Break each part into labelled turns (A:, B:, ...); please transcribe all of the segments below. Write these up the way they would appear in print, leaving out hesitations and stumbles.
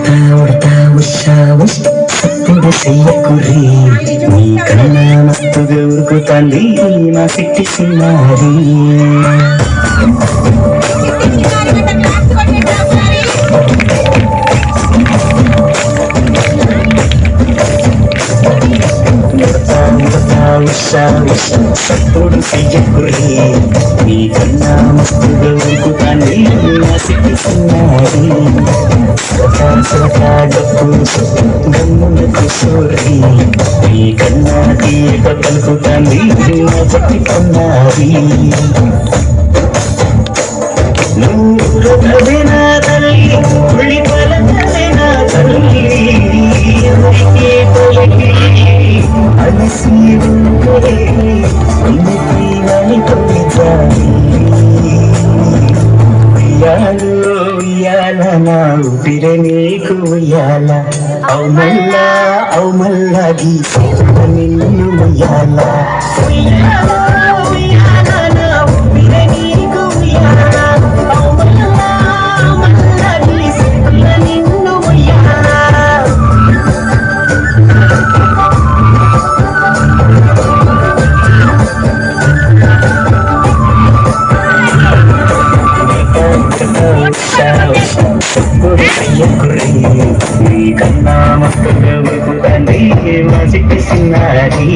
A: ఉడతా ఉడతా ఉషా ఉష్ సప్పుడు చెయ్యకుర్రి నీ కన్నా మస్తుగా ఉరుకుతాంది నా సిట్టి సిన్నారి సప్పుడు చెయ్యకుర్రి నీ కన్నా మస్తుగా ఉరుకుతాంది నా సిట్టి సిన్నారి గమ్మునకు సూరి నీ కన్నా తీయక పలుకుతాంది నా పట్టి కన్నారి నువ్వు నా తల్లి ఉళ్ళి పలకలే నా తల్లి అలసి ఉంటే ఉయ్యాల నా ఊపిరి నీకు ఉయ్యాల అవు మల్లా గీసి నిన్ను ఉయ్యాల నీ కన్నా మస్తుగా ఉరుకుతాంది మా సిట్టి సిన్నారి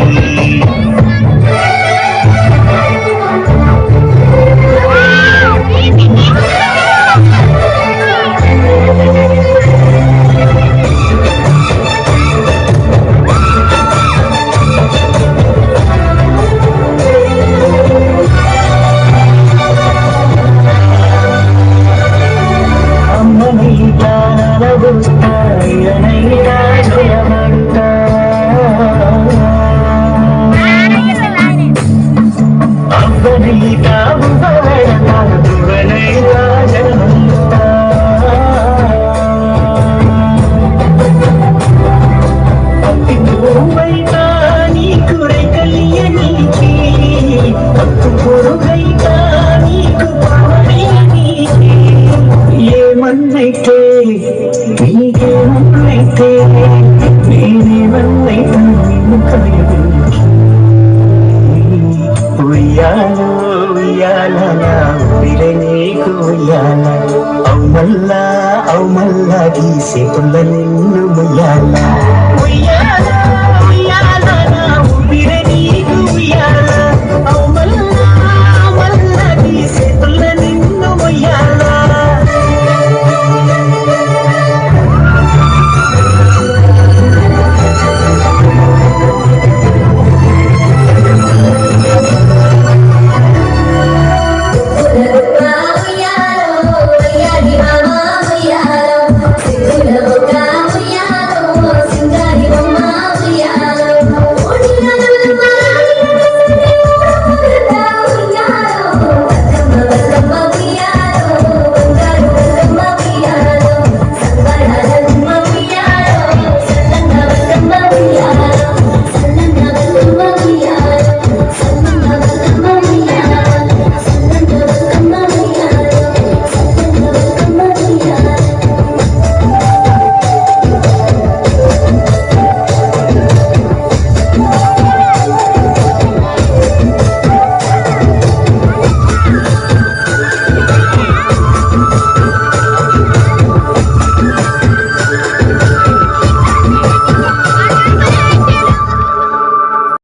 A: ఏమన్నైతే నీకేమన్నైతే నేనేమన్నైతే నిన్ను కలిగి ఉయ్యాల ఉయ్యాల నా ఊపిరి నీకు ఉయ్యాల అవు మల్లా గీసే పుల్ల నిన్ను ఉయ్యాల